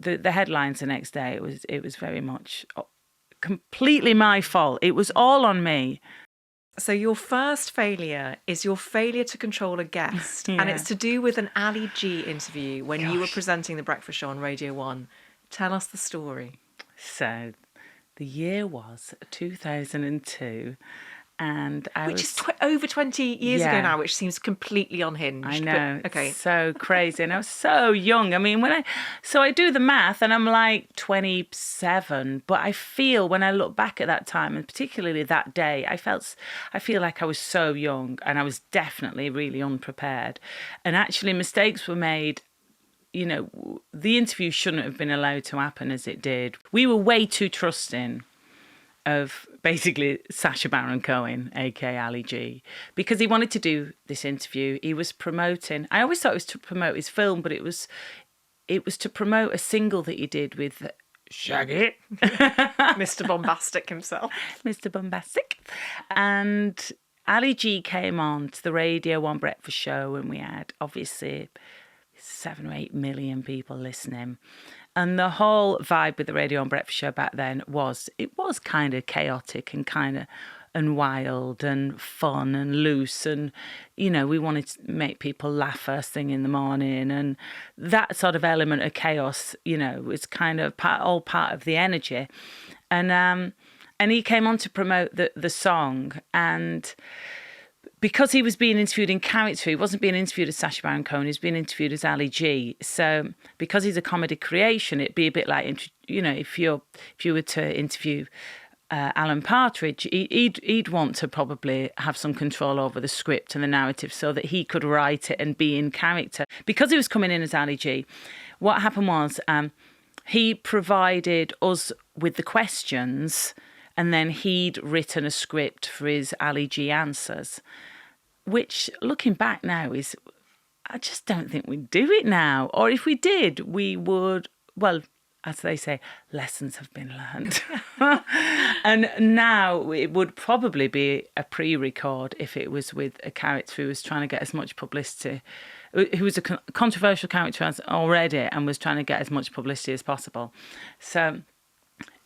the headlines the next day, it was very much completely my fault. It was all on me. So your first failure is your failure to control a guest. And it's to do with an Ali G interview when you were presenting the breakfast show on Radio 1. Tell us the story. So the year was 2002. And which is over 20 years ago now, which seems completely unhinged. I know. But, okay. It's so crazy. And I was so young. I mean, so I do the math and I'm like 27. But I feel when I look back at that time, and particularly that day, I feel like I was so young and I was definitely really unprepared. And actually mistakes were made. You know, the interview shouldn't have been allowed to happen as it did. We were way too trusting of basically Sacha Baron Cohen, aka Ali G, because he wanted to do this interview. He was promoting. I always thought it was to promote his film, but it was to promote a single that he did with Shaggy, Mr. Bombastic himself, Mr. Bombastic, and Ali G came on to the Radio 1 breakfast show, and we had obviously 7 or 8 million people listening. And the whole vibe with the Radio 1 breakfast show back then was kind of chaotic and wild and fun and loose. And, you know, we wanted to make people laugh first thing in the morning. And that sort of element of chaos, you know, was kind of all part of the energy. And he came on to promote the song. And because he was being interviewed in character, he wasn't being interviewed as Sacha Baron Cohen, he was being interviewed as Ali G. So because he's a comedy creation, it'd be a bit like, you know, if you were to interview Alan Partridge, he'd want to probably have some control over the script and the narrative so that he could write it and be in character. Because he was coming in as Ali G, what happened was he provided us with the questions and then he'd written a script for his Ali G answers, which, looking back now, I just don't think we'd do it now. Or if we did, we would, well, as they say, lessons have been learned. And now it would probably be a pre-record if it was with a character who was trying to get as much publicity, who was a controversial character already and was trying to get as much publicity as possible. So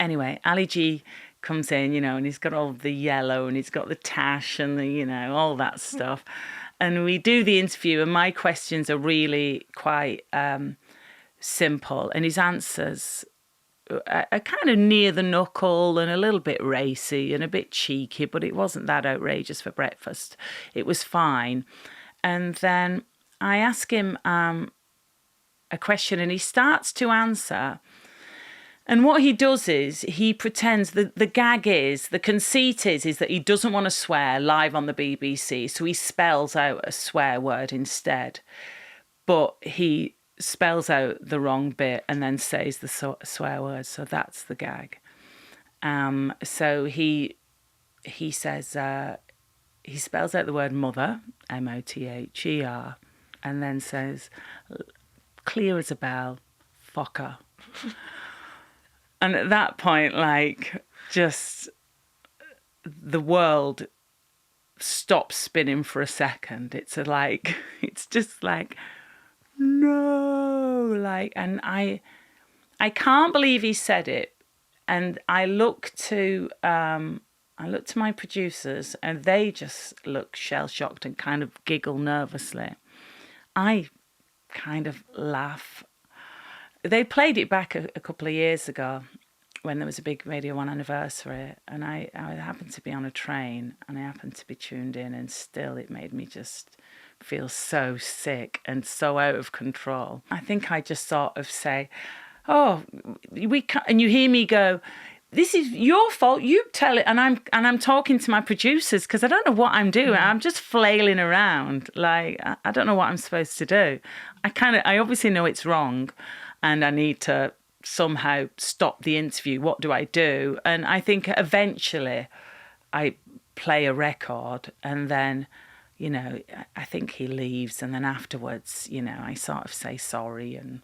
anyway, Ali G comes in, you know, and he's got all the yellow and he's got the tash and the, you know, all that stuff. And we do the interview and my questions are really quite simple. And his answers are kind of near the knuckle and a little bit racy and a bit cheeky, but it wasn't that outrageous for breakfast. It was fine. And then I ask him a question and he starts to answer. And what he does is he pretends the conceit is that he doesn't want to swear live on the BBC. So he spells out a swear word instead. But he spells out the wrong bit and then says the swear word. So that's the gag. So he says, he spells out the word mother, M-O-T-H-E-R, and then says, clear as a bell, fucker. And at that point, like, just the world stops spinning for a second. It's just like, no, like, and I can't believe he said it. And I look to my producers, and they just look shell-shocked and kind of giggle nervously. I kind of laugh. They played it back a couple of years ago when there was a big Radio 1 anniversary, and I happened to be on a train and I happened to be tuned in, and still it made me just feel so sick and so out of control. I think I just sort of say, oh, we can't, and you hear me go, this is your fault, you tell it. And I'm talking to my producers because I don't know what I'm doing. I'm just flailing around. Like, I don't know what I'm supposed to do. I obviously know it's wrong and I need to somehow stop the interview. What do I do? And I think eventually I play a record and then, you know, I think he leaves, and then afterwards, you know, I sort of say sorry, and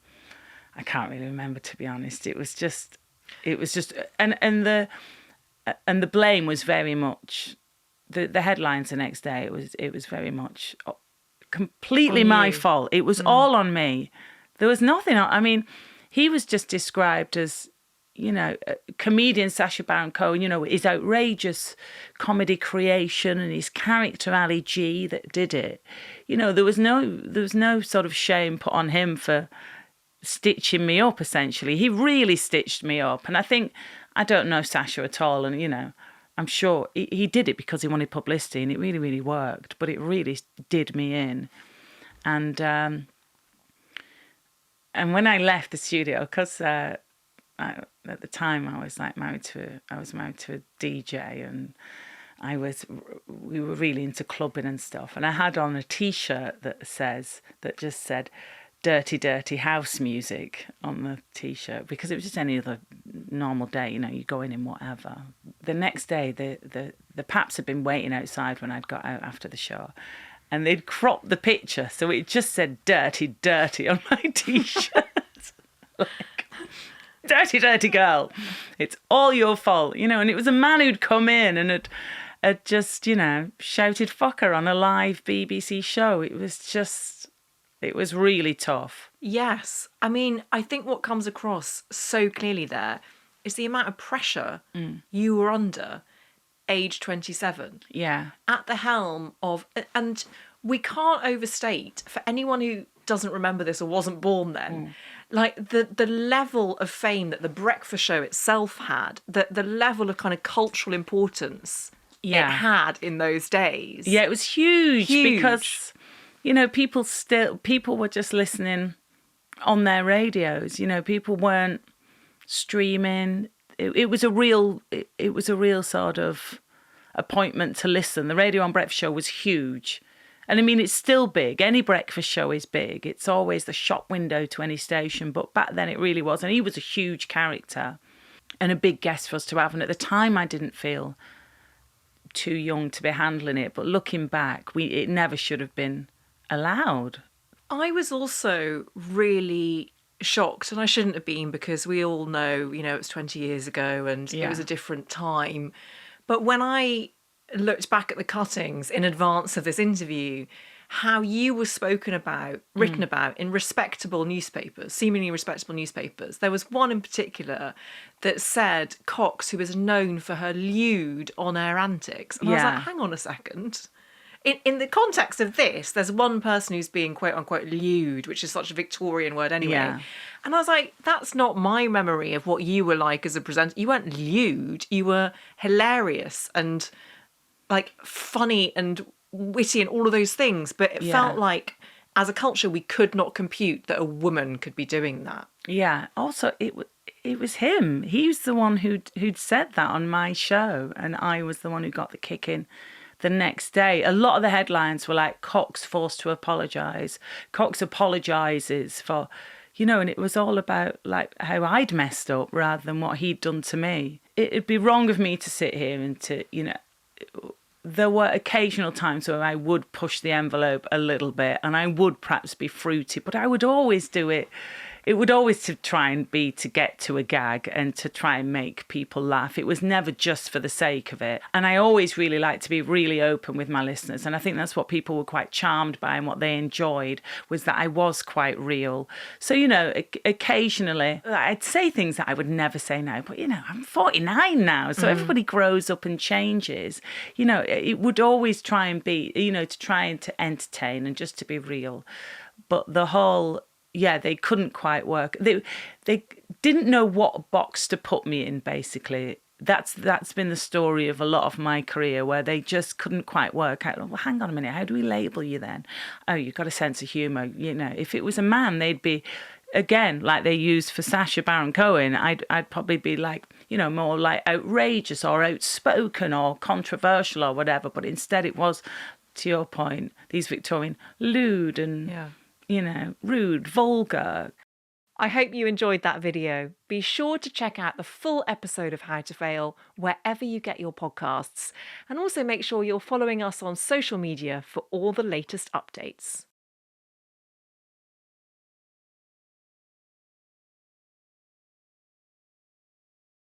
I can't really remember, to be honest. It was just, and the blame was very much the headlines the next day. It was very much completely my fault. It was all on me. There was nothing. I mean, he was just described as, comedian Sacha Baron Cohen, his outrageous comedy creation and his character Ali G that did it. There was no sort of shame put on him for stitching me up, essentially. He really stitched me up. And I don't know Sacha at all. And, I'm sure he did it because he wanted publicity, and it really, really worked. But it really did me in. And when I left the studio, because at the time I was married to a DJ, and we were really into clubbing and stuff. And I had on a T-shirt that just said "Dirty, Dirty House Music" on the T-shirt, because it was just any other normal day, you go in whatever. The next day, the Paps had been waiting outside when I'd got out after the show, and they'd cropped the picture so it just said "Dirty, Dirty" on my T-shirt. Dirty, dirty girl. It's all your fault, and it was a man who'd come in and had just, shouted fucker on a live BBC show. It was really tough. Yes. I mean, I think what comes across so clearly there is the amount of pressure you were under, age 27. Yeah. At the helm of, and we can't overstate, for anyone who doesn't remember this or wasn't born then, like the level of fame that the breakfast show itself had, the level of kind of cultural importance it had in those days. Yeah, it was huge. Because, people were just listening on their radios. People weren't streaming. It was a real sort of appointment to listen. The Radio 1 Breakfast Show was huge. And I mean, it's still big. Any breakfast show is big. It's always the shop window to any station. But back then it really was. And he was a huge character and a big guest for us to have. And at the time, I didn't feel too young to be handling it. But looking back, it never should have been allowed. I was also really shocked, and I shouldn't have been, because we all know, it was 20 years ago and it was a different time. But when I looked back at the cuttings in advance of this interview, how you were written about in respectable newspapers, seemingly respectable newspapers. There was one in particular that said Cox, who is known for her lewd on-air antics. And I was like, hang on a second. In the context of this, there's one person who's being quote-unquote lewd, which is such a Victorian word anyway. Yeah. And I was like, that's not my memory of what you were like as a presenter. You weren't lewd. You were hilarious and like funny and witty and all of those things. But it felt like, as a culture, we could not compute that a woman could be doing that. Yeah. Also, it was him. He was the one who'd said that on my show, and I was the one who got the kick in the next day. A lot of the headlines were like, Cox forced to apologise. Cox apologises for, and it was all about like how I'd messed up rather than what he'd done to me. It'd be wrong of me to sit here and to, there were occasional times where I would push the envelope a little bit and I would perhaps be fruity, but I would always do it. It would always to try and be to get to a gag and to try and make people laugh. It was never just for the sake of it. And I always really like to be really open with my listeners. And I think that's what people were quite charmed by and what they enjoyed, was that I was quite real. So, occasionally I'd say things that I would never say now. But, I'm 49 now. So everybody grows up and changes. It would always try and be, to try and to entertain and just to be real. But the whole... they couldn't quite work. They didn't know what box to put me in, basically. That's been the story of a lot of my career, where they just couldn't quite work out. Well, hang on a minute, how do we label you then? Oh, you've got a sense of humour. If it was a man, they'd be, again, like they used for Sacha Baron Cohen, I'd probably be like, more like outrageous or outspoken or controversial or whatever. But instead it was, to your point, these Victorian lewd and... rude, vulgar. I hope you enjoyed that video. Be sure to check out the full episode of How to Fail wherever you get your podcasts. And also make sure you're following us on social media for all the latest updates.